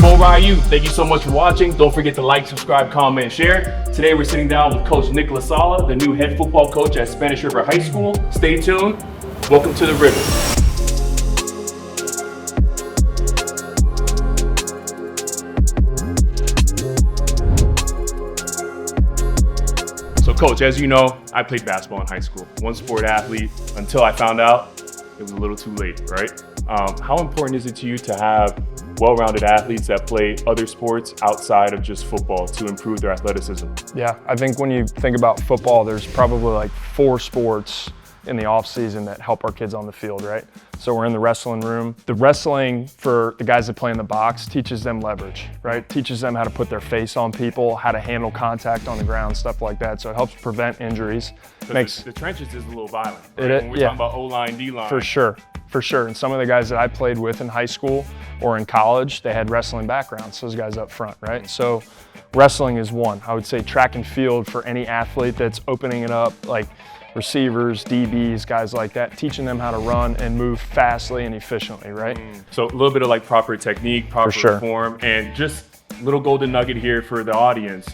Ryu, thank you so much for watching. Don't forget to like, subscribe, comment, and share. Today we're sitting down with Coach Nick Lasala, the new head football coach at Spanish River High School. Stay tuned. Welcome to the River. So Coach, as you know, I played basketball in high school. One sport athlete until I found out it was a little too late, right? How important is it to you to have well-rounded athletes that play other sports outside of just football to improve their athleticism? Yeah, I think when you think about football, there's probably like 4 sports in the off season that help our kids on the field, right? So we're in the wrestling room. The wrestling for the guys that play in the box teaches them leverage, right? Teaches them how to put their face on people, how to handle contact on the ground, stuff like that. So it helps prevent injuries. The trenches is a little violent, right? When we're talking about O-line, D-line. For sure. And some of the guys that I played with in high school or in college, they had wrestling backgrounds, those guys up front, right? So wrestling is one. I would say track and field for any athlete that's opening it up, like receivers, DBs, guys like that, teaching them how to run and move fastly and efficiently, right? So a little bit of like proper technique, proper form, and just a little golden nugget here for the audience.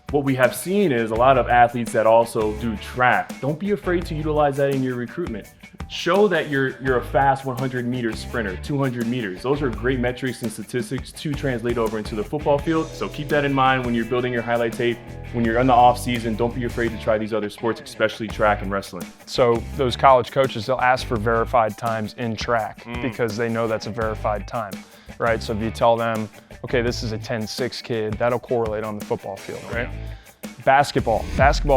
What we have seen is a lot of athletes that also do track. Don't be afraid to utilize that in your recruitment. Show that you're a fast 100-meter sprinter, 200 meters. Those are great metrics and statistics to translate over into the football field. So keep that in mind when you're building your highlight tape. When you're in the off season, don't be afraid to try these other sports, especially track and wrestling. So those college coaches, they'll ask for verified times in track because they know that's a verified time, right? So if you tell them, okay, this is a 10-6 kid, that'll correlate on the football field, right? Basketball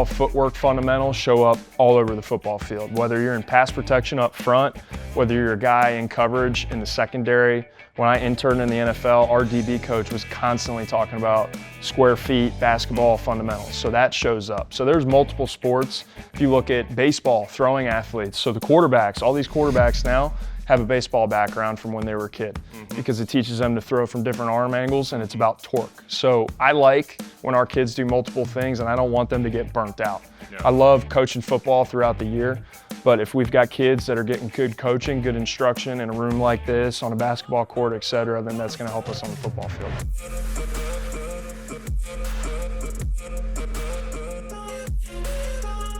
footwork fundamentals show up all over the football field, whether you're in pass protection up front, whether you're a guy in coverage in the secondary. When I interned in the NFL, our DB coach was constantly talking about square feet, basketball fundamentals. So that shows up. So there's multiple sports. If you look at baseball, throwing athletes, so the quarterbacks, all these quarterbacks now have a baseball background from when they were a kid because it teaches them to throw from different arm angles and it's about torque. So I like when our kids do multiple things and I don't want them to get burnt out. I love coaching football throughout the year, but if we've got kids that are getting good coaching, good instruction in a room like this, on a basketball court, etc., then that's going to help us on the football field.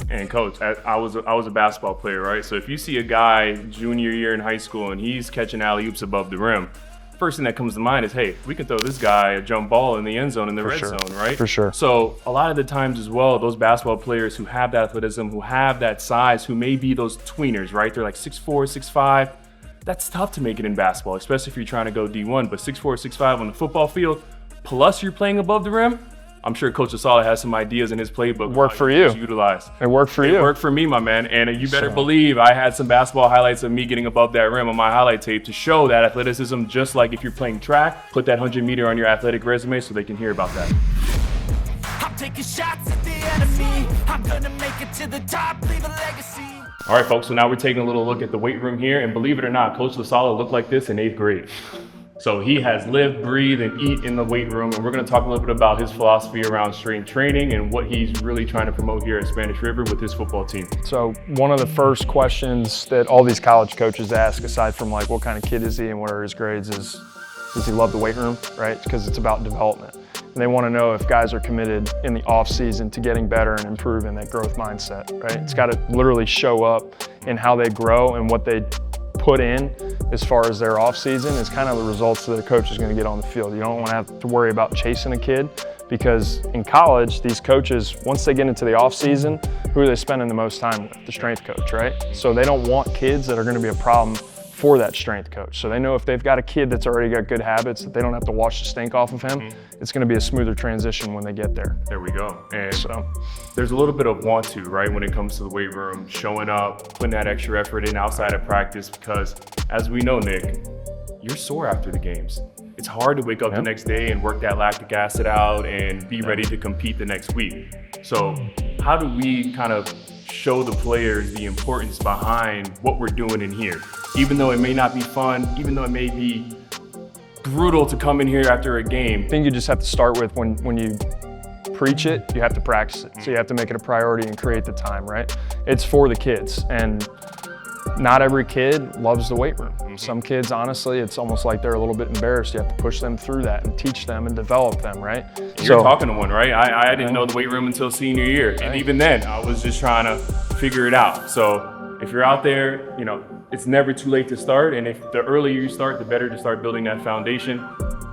And Coach, I was a basketball player, right? So if you see a guy junior year in high school and he's catching alley-oops above the rim, first thing that comes to mind is, hey, we can throw this guy a jump ball in the end zone in the red zone, right? For sure. So a lot of the times as well, those basketball players who have that athleticism, who have that size, who may be those tweeners, right? They're like 6'4", 6'5". That's tough to make it in basketball, especially if you're trying to go D1. But 6'4", 6'5" on the football field, plus you're playing above the rim, I'm sure Coach Lasala has some ideas in his playbook. Worked for you. Utilize. It worked for you. It worked for me, my man. And you better believe I had some basketball highlights of me getting above that rim on my highlight tape to show that athleticism, just like if you're playing track, put that 100-meter on your athletic resume so they can hear about that. I'm taking shots at the enemy. I'm gonna make it to the top, leave a legacy. All right, folks, so now we're taking a little look at the weight room here. And believe it or not, Coach Lasala looked like this in 8th grade. So he has lived, breathe, and eat in the weight room, and we're going to talk a little bit about his philosophy around strength training and what he's really trying to promote here at Spanish River with his football team. So one of the first questions that all these college coaches ask, aside from like what kind of kid is he and what are his grades, is does he love the weight room, right? Because it's about development. And they want to know if guys are committed in the off season to getting better and improving that growth mindset, right? It's got to literally show up in how they grow and what they put in as far as their off season is kind of the results that a coach is going to get on the field. You don't want to have to worry about chasing a kid because in college, these coaches, once they get into the off season, who are they spending the most time with? The strength coach, right? So they don't want kids that are going to be a problem for that strength coach. So they know if they've got a kid that's already got good habits that they don't have to wash the stink off of him, it's going to be a smoother transition when they get there. There we go. And so there's a little bit of want to, right, when it comes to the weight room, showing up, putting that extra effort in outside of practice because, as we know, Nick, you're sore after the games. It's hard to wake up the next day and work that lactic acid out and be ready to compete the next week. So how do we kind of show the players the importance behind what we're doing in here? Even though it may not be fun, even though it may be brutal to come in here after a game. I think you just have to start with when you preach it, you have to practice it. So you have to make it a priority and create the time, right? It's for the kids. And not every kid loves the weight room. Some kids, honestly, it's almost like they're a little bit embarrassed. You have to push them through that and teach them and develop them, right? You're talking to one, right? I didn't know the weight room until senior year. And even then, I was just trying to figure it out. So if you're out there, you know, it's never too late to start. And if the earlier you start, the better to start building that foundation.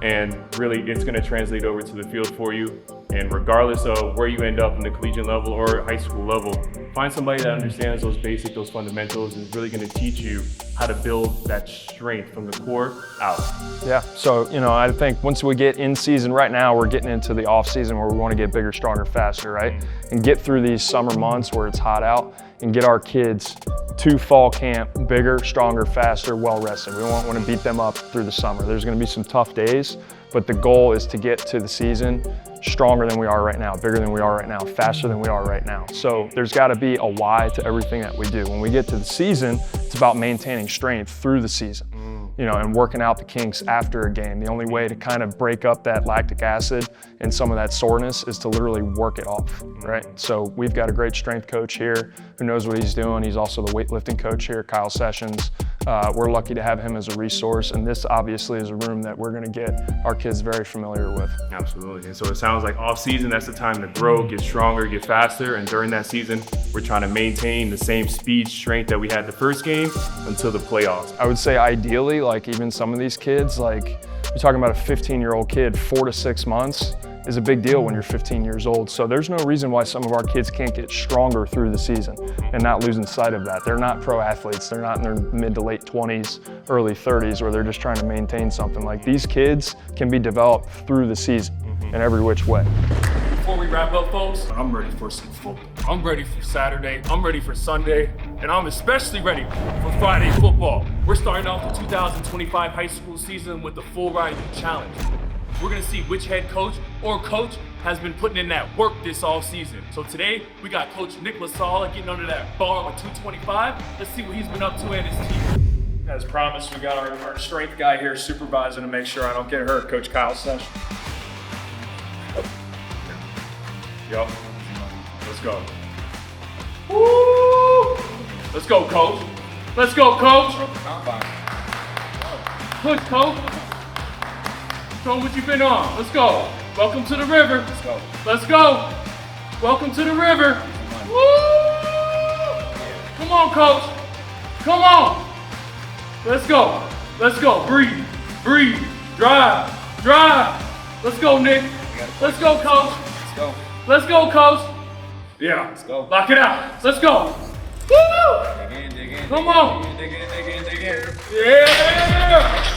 And really, it's going to translate over to the field for you. And regardless of where you end up in the collegiate level or high school level, find somebody that understands those basics, those fundamentals, and is really going to teach you how to build that strength from the core out. Yeah, so, you know, I think once we get in season, right now we're getting into the off season where we want to get bigger, stronger, faster, right? And get through these summer months where it's hot out and get our kids to fall camp bigger, stronger, faster, well rested. We won't want to beat them up through the summer. There's going to be some tough days, but the goal is to get to the season stronger than we are right now, bigger than we are right now, faster than we are right now. So there's got to be a why to everything that we do. When we get to the season, it's about maintaining strength through the season, you know, and working out the kinks after a game. The only way to kind of break up that lactic acid and some of that soreness is to literally work it off, right? So we've got a great strength coach here who knows what he's doing. He's also the weightlifting coach here, Kyle Sessions. We're lucky to have him as a resource, and this obviously is a room that we're going to get our kids very familiar with. Absolutely. And so it sounds like off season, that's the time to grow, get stronger, get faster. And during that season, we're trying to maintain the same speed, strength that we had the first game until the playoffs. I would say ideally, like even some of these kids, like you're talking about a 15-year-old kid, 4 to 6 months is a big deal when you're 15 years old. So there's no reason why some of our kids can't get stronger through the season and not losing sight of that. They're not pro athletes. They're not in their mid to late 20s, early 30s where they're just trying to maintain something. Like these kids can be developed through the season in every which way. Before we wrap up, folks, I'm ready for some football. I'm ready for Saturday, I'm ready for Sunday, and I'm especially ready for Friday football. We're starting off the 2025 high school season with the Full Ride Challenge. We're gonna see which head coach or coach has been putting in that work this all season. So today, we got Coach Nick Lasala getting under that bar with 225. Let's see what he's been up to and his team. As promised, we got our strength guy here supervising to make sure I don't get hurt, Coach Kyle Sessions. Yup. Let's go. Woo! Let's go, Coach. Let's go, Coach. Push, Coach. Show them what you've been on. Let's go. Welcome to the river. Let's go. Let's go. Welcome to the river. Woo! Come on, Coach. Come on. Let's go. Let's go. Breathe. Breathe. Drive. Drive. Let's go, Nick. Let's go, Coach. Let's go. Let's go, Coach. Yeah. Let's go. Lock it out. Let's go. Woo! Dig in. Come on. Dig in. Yeah.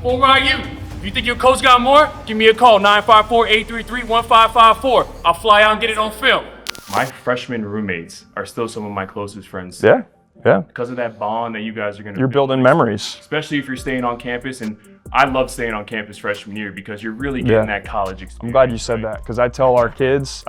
Full Ride you. If you think your coach got more, give me a call, 954-833-1554. I'll fly out and get it on film. My freshman roommates are still some of my closest friends. Yeah. Because of that bond that you guys are going to You're building memories. Especially if you're staying on campus. And I love staying on campus freshman year because you're really getting that college experience. I'm glad you said that because I tell our kids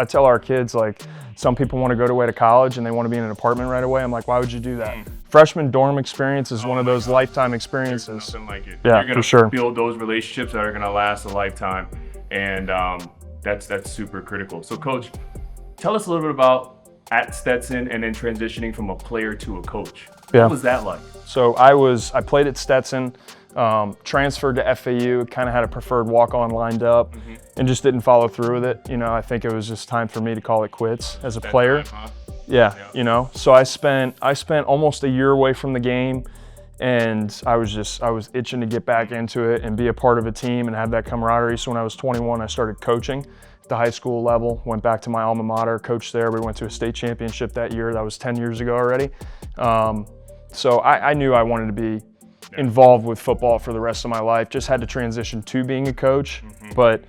like some people want to go away to college and they want to be in an apartment right away. I'm like, why would you do that? Freshman dorm experience is one of those lifetime experiences. There's nothing like it. Yeah, you're gonna for sure. build those relationships that are going to last a lifetime. And that's super critical. So Coach, tell us a little bit about at Stetson and then transitioning from a player to a coach. Yeah. What was that like? So I played at Stetson, transferred to FAU, kind of had a preferred walk-on lined up and just didn't follow through with it. You know, I think it was just time for me to call it quits as a player. Yeah, you know, so I spent almost a year away from the game and I was itching to get back into it and be a part of a team and have that camaraderie. So when I was 21, I started coaching at the high school level, went back to my alma mater, coached there. We went to a state championship that year. That was 10 years ago already. So I knew I wanted to be involved with football for the rest of my life. Just had to transition to being a coach. But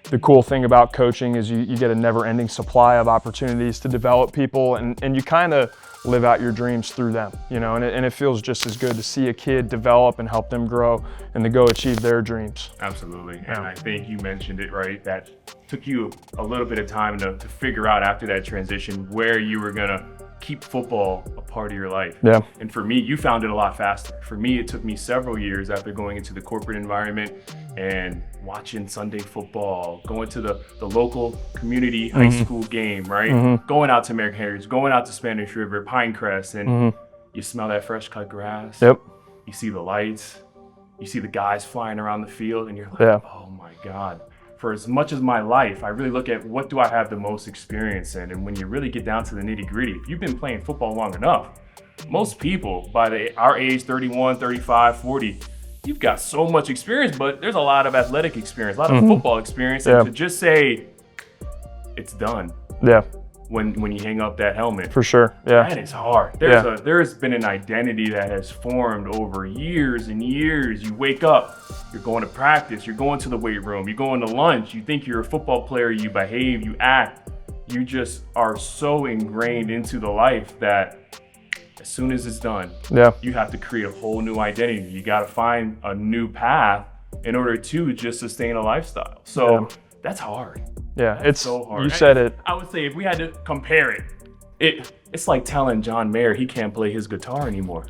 the cool thing about coaching is you get a never-ending supply of opportunities to develop people and you kind of live out your dreams through them, you know, and it feels just as good to see a kid develop and help them grow and to go achieve their dreams. Absolutely. And I think you mentioned it, right? That took you a little bit of time to figure out after that transition where you were going to keep football a part of your life. Yeah. And for me, you found it a lot faster. For me, it took me several years after going into the corporate environment and watching Sunday football, going to the local community high school game, right? Going out to American Heritage, going out to Spanish River, Pinecrest, and you smell that fresh cut grass. Yep. You see the lights, you see the guys flying around the field, and you're like, Yeah. oh my God. For as much as my life, I really look at what do I have the most experience in. And when you really get down to the nitty gritty, if you've been playing football long enough, most people by our age, 31, 35, 40, you've got so much experience, but there's a lot of athletic experience, a lot of football experience. Yeah. And to just say it's done Yeah, when you hang up that helmet, for sure. Yeah. that is hard. There's been an identity that has formed over years and years. You wake up, you're going to practice, you're going to the weight room, you're going to lunch, you think you're a football player, you behave, you act. You just are so ingrained into the life that as soon as it's done, Yeah. you have to create a whole new identity. You got to find a new path in order to just sustain a lifestyle. So that's hard. Yeah. It's So hard. You said it. I would say if we had to compare it's like telling John Mayer he can't play his guitar anymore.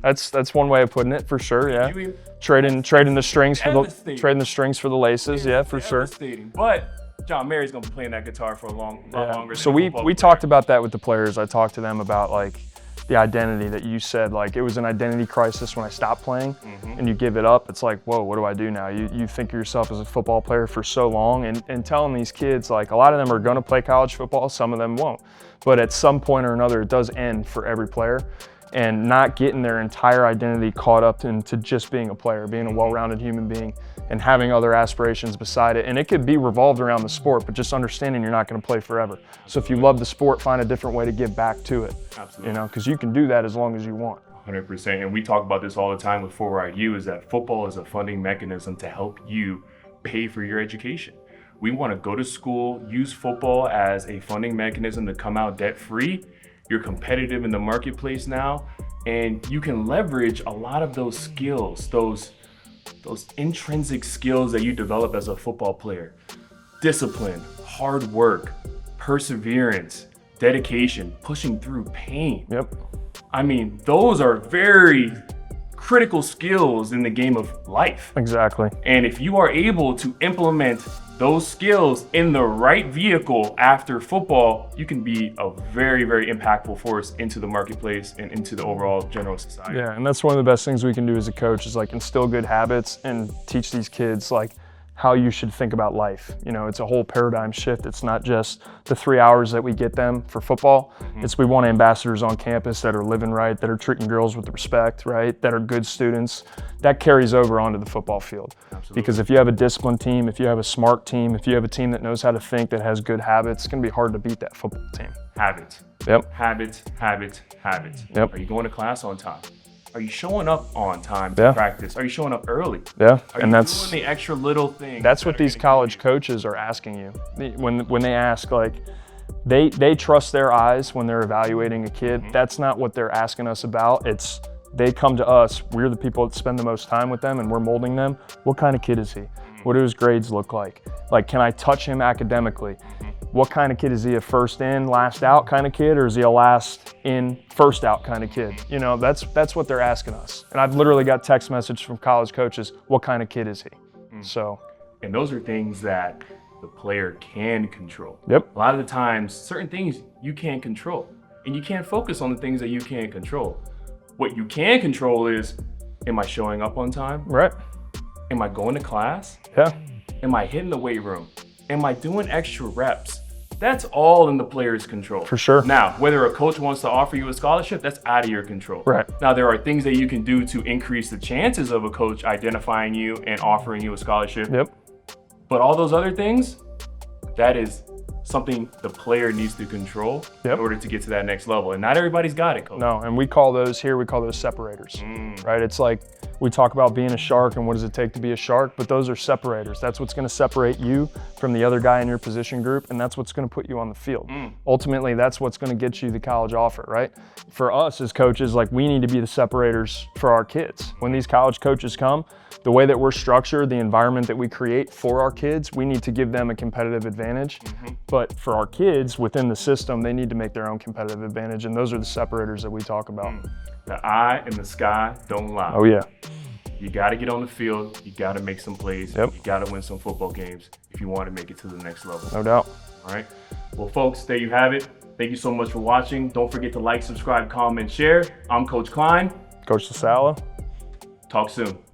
That's one way of putting it, for sure. Yeah. You mean- Trading the strings for the laces. Yeah, for sure. Devastating. But John Mary's gonna be playing that guitar for a lot longer. So than a we football we player. talked about that with the players. I talked to them about like the identity that you said, like it was an identity crisis when I stopped playing and you give it up. It's like, whoa, what do I do now? You think of yourself as a football player for so long, and telling these kids, like a lot of them are gonna play college football, some of them won't. But at some point or another, it does end for every player. And not getting their entire identity caught up into just being a player, being a well-rounded human being, and having other aspirations beside it. And it could be revolved around the sport, but just understanding you're not going to play forever. So if you love the sport, find a different way to give back to it. Absolutely. You know, because you can do that as long as you want. 100%. And we talk about this all the time with Forward IU, is that football is a funding mechanism to help you pay for your education. We want to go to school, use football as a funding mechanism to come out debt-free. You're competitive in the marketplace now, and you can leverage a lot of those skills, those intrinsic skills that you develop as a football player. Discipline, hard work, perseverance, dedication, pushing through pain. Yep. I mean, those are very critical skills in the game of life. Exactly. And if you are able to implement those skills in the right vehicle after football, you can be a very, very impactful force into the marketplace and into the overall general society. Yeah, and that's one of the best things we can do as a coach is like instill good habits and teach these kids like how you should think about life. You know, it's a whole paradigm shift. It's not just the 3 hours that we get them for football. It's we want ambassadors on campus that are living right, that are treating girls with respect, right, that are good students. That carries over onto the football field. Absolutely. Because if you have a disciplined team, if you have a smart team, if you have a team that knows how to think, that has good habits, it's gonna be hard to beat that football team. Habits. Yep. Habits, habits, habits. Yep. Are you going to class on time? Are you showing up on time to Yeah. practice? Are you showing up early? Yeah, Are and you that's doing the extra little things? That's that what are these gonna college give you- coaches are asking you. When they ask, like, they trust their eyes when they're evaluating a kid. That's not what they're asking us about. It's they come to us. We're the people that spend the most time with them, and we're molding them. What kind of kid is he? What do his grades look like? Like, can I touch him academically? What kind of kid is he? A first in, last out kind of kid, or is he a last in, first out kind of kid? You know, that's what they're asking us. And I've literally got text message from college coaches. What kind of kid is he? So, And those are things that the player can control. yep. A lot of the times, certain things you can't control, and you can't focus on the things that you can't control. What you can control is, am I showing up on time? Right. Am I going to class? Yeah. Am I hitting the weight room? Am I doing extra reps? That's all in the player's control. For sure. Now, whether a coach wants to offer you a scholarship, that's out of your control. Right. Now, there are things that you can do to increase the chances of a coach identifying you and offering you a scholarship. Yep. But all those other things, that is something the player needs to control Yep. in order to get to that next level. And not everybody's got it, coach. No, and we call those separators, right? It's like We talk about being a shark and what does it take to be a shark, but those are separators. That's what's going to separate you from the other guy in your position group, and that's what's going to put you on the field. Ultimately, that's what's going to get you the college offer, right? For us as coaches, like, we need to be the separators for our kids. When these college coaches come, the way that we're structured, the environment that we create for our kids, we need to give them a competitive advantage. But for our kids within the system, they need to make their own competitive advantage, and those are the separators that we talk about. The eye and the sky don't lie. Oh yeah. You got to get on the field. You got to make some plays. Yep. You got to win some football games if you want to make it to the next level. No doubt. All right. Well, folks, there you have it. Thank you so much for watching. Don't forget to like, subscribe, comment, share. I'm Coach Klein. Coach Lasala. Talk soon.